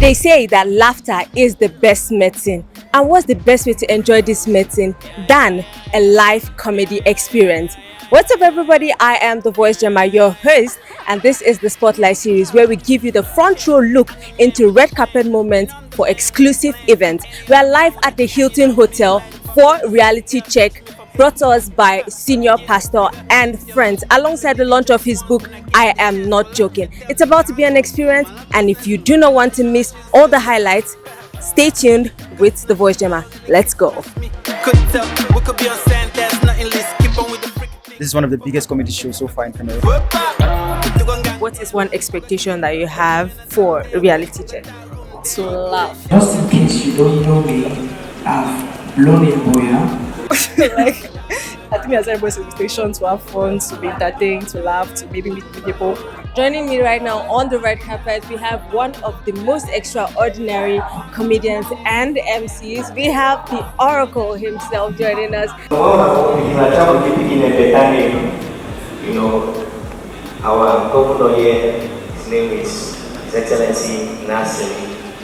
They say that laughter is the best medicine. And what's the best way to enjoy this medicine than a live comedy experience? What's up, everybody? I am the Voice Gemma, your host, and this is the Spotlight series where we give you the front row look into red carpet moments for exclusive events. We are live at the Hilton Hotel for reality check, brought to us by senior pastor and friends, alongside the launch of his book, I Am Not Joking. It's about to be an experience, and if you do not want to miss all the highlights, stay tuned with the Voice Gemma. Let's go. This is one of the biggest comedy shows so far in Cameroon. What is one expectation that you have for a reality check? To laugh. Just in case you don't know me, I've blown a boy. Like, I think there's everybody's expectation to have fun, to be entertained, to laugh, to maybe meet new people. Joining me right now on the red carpet, we have one of the most extraordinary comedians and MCs. We have the Oracle himself joining us. You know, our governor here, his name is His Excellency Nasir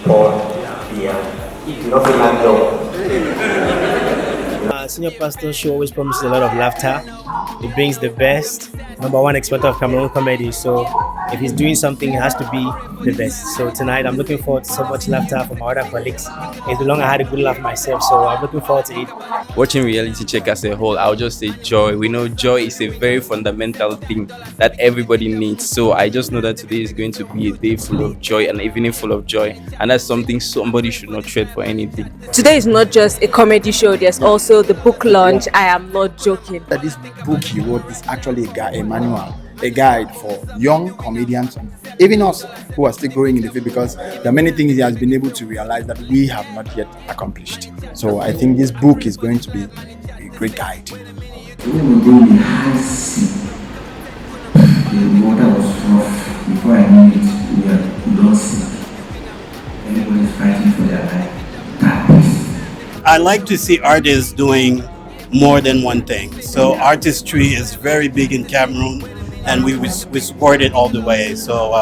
Paul Biya. You know, Finland. Senior Pastor Show always promises a lot of laughter. It brings the best, number one expert of Cameroon comedy. So if he's doing something, it has to be the best. So tonight I'm looking forward to so much laughter from my other colleagues. It's long I had a good laugh myself, so I'm looking forward to it. Watching reality check as a whole, I'll just say joy. We know joy is a very fundamental thing that everybody needs. So I just know that today is going to be a day full of joy, an evening full of joy. And that's something somebody should not trade for anything. Today is not just a comedy show, there's also the book launch, I Am Not Joking. That this book he wrote is actually a manual, a guide for young comedians, and even us who are still growing in the field, because there are many things he has been able to realize that we have not yet accomplished. So I think this book is going to be a great guide. Even though we had seen the water was rough, before I knew it, we are lost. Everybody's fighting for their life. I like to see artists doing more than one thing. So artistry is very big in Cameroon, and we support it all the way. So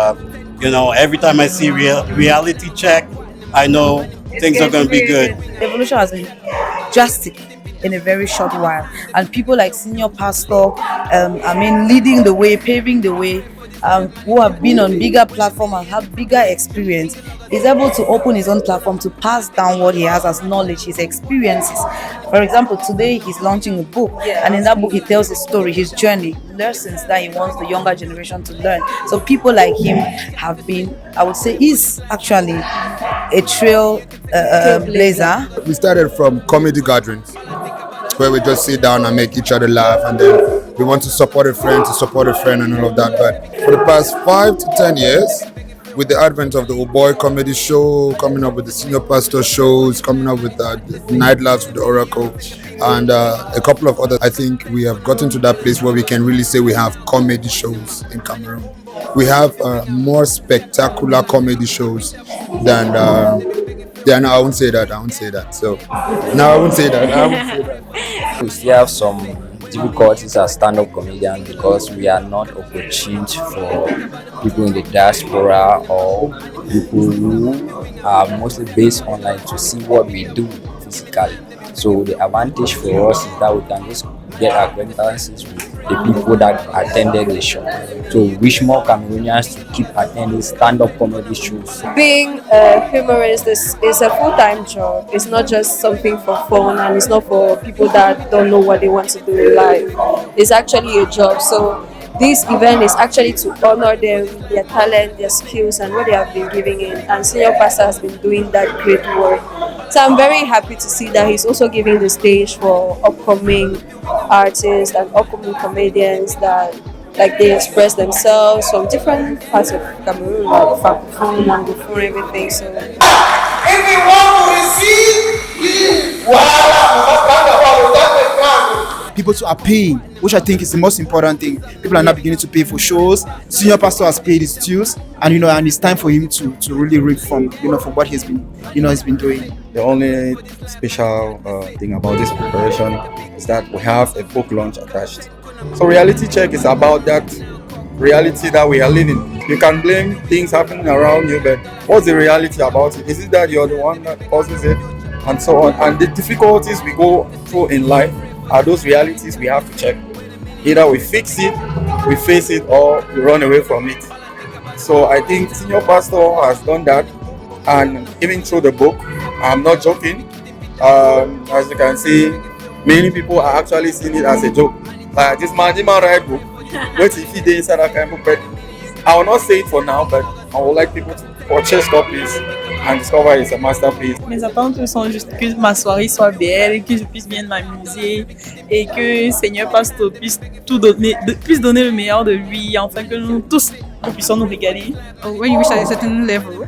every time I see reality check, I know things are going to be good. The evolution has been drastic in a very short while, and people like senior pastor, leading the way, paving the way, who have been on bigger platform and have bigger experience, is able to open his own platform to pass down what he has as knowledge, his experiences. For example, today he's launching a book, and in that book he tells his story, his journey, lessons that he wants the younger generation to learn. So people like him have been, I would say, is actually a trailblazer. We started from comedy gatherings, where we just sit down and make each other laugh, and then we want to support a friend and all of that. But for the past 5 to 10 years, with the advent of the old boy comedy show, coming up with the senior pastor shows, coming up with the night laughs with the Oracle, and a couple of others, I think we have gotten to that place where we can really say we have comedy shows in Cameroon. We have more spectacular comedy shows than no, I won't say that. So, no, I won't say that. We still have some difficulties as stand-up comedians because we are not opportune for people in the diaspora or people who are mostly based online to see what we do physically. So the advantage for us is that we can just get acquaintances with the people that attended the show. So we wish more Cameroonians to keep attending stand-up comedy shows. Being a humorist is a full-time job. It's not just something for fun, and it's not for people that don't know what they want to do in life. It's actually a job. So this event is actually to honor them, their talent, their skills, and what they have been giving in. And Senior Pastor has been doing that great work. So I'm very happy to see that he's also giving the stage for upcoming artists and upcoming comedians that they express themselves from different parts of Cameroon, like Francophone, Anglophone, everything. So If you want to receive, People to are paying, which I think is the most important thing. People are now beginning to pay for shows. Senior pastor has paid his dues, and and it's time for him to really reap from from what he's been doing. The only special thing about this preparation is that we have a book launch attached. So reality check is about that reality that we are living. You can blame things happening around you, but what's the reality about it? Is it that you're the one that causes it, and so on? And the difficulties we go through in life are those realities we have to check. Either we fix it, we face it, or we run away from it. So I think senior pastor has done that, and even through the book, I'm not joking. As you can see, many people are actually seeing it as a joke. Like this man write book. What if he did inside that kind of book? But I will not say it for now, but I would like people to purchase copies and discover it's a masterpiece. Mes attentes sont juste que ma soirée soit belle, que je puisse bien m'amuser et que Seigneur Pasteur puisse tout donner, puisse donner le meilleur de lui, afin que nous tous nous puissions nous régaler. When you reach at a certain level,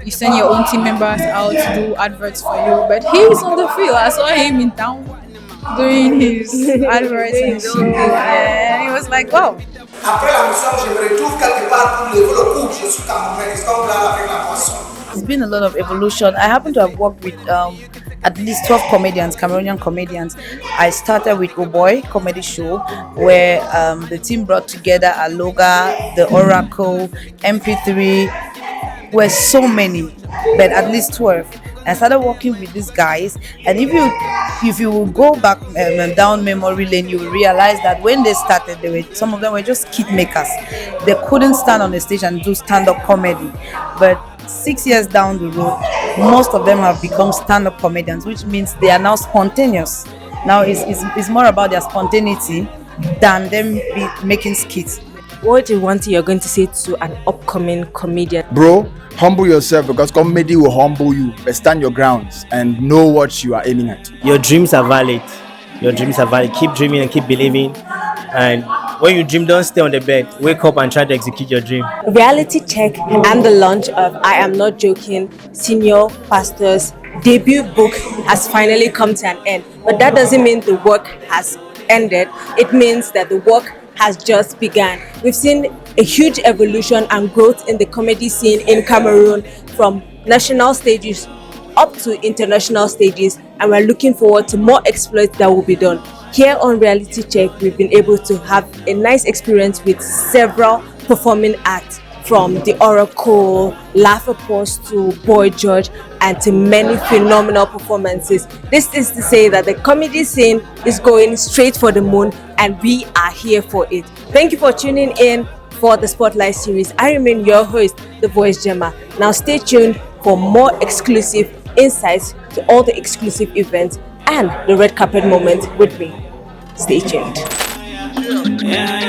you send your own team members out to do adverts for you. But he's on the field. I saw him in town doing his adverts and shit. And it was like, wow. Après la mission, je me retrouve quelque part pour lever le coude. Je suis camerounais, comme là avec la poisson. It's been a lot of evolution. I happen to have worked with at least 12 comedians, Cameroonian comedians. I started with Oh Boy comedy show, where the team brought together Aloga, The Oracle, MP3, were so many, but at least 12. I started working with these guys, and if you will go back down memory lane, you will realize that when they started, some of them were just kid makers. They couldn't stand on the stage and do stand-up comedy, but 6 years down the road, most of them have become stand-up comedians, which means they are now spontaneous. Now it's more about their spontaneity than them making skits. What do you want you're going to say to an upcoming comedian? Bro, humble yourself, because comedy will humble you. But stand your grounds and know what you are aiming at. Your dreams are valid. Your dreams are valid. Keep dreaming and keep believing. And when you dream, don't stay on the bed. Wake up and try to execute your dream. Reality check and the launch of I Am Not Joking, Senior Pastor's debut book has finally come to an end. But that doesn't mean the work has ended. It means that the work has just begun. We've seen a huge evolution and growth in the comedy scene in Cameroon, from national stages up to international stages, and we're looking forward to more exploits that will be done. Here on Reality Check, we've been able to have a nice experience with several performing acts, from The Oracle, Laugh-A-Post to Boy George, and to many phenomenal performances. This is to say that the comedy scene is going straight for the moon, and we are here for it. Thank you for tuning in for the Spotlight series. I remain your host, The Voice Gemma. Now stay tuned for more exclusive insights to all the exclusive events and the red carpet moment with me. Stay tuned. Yeah.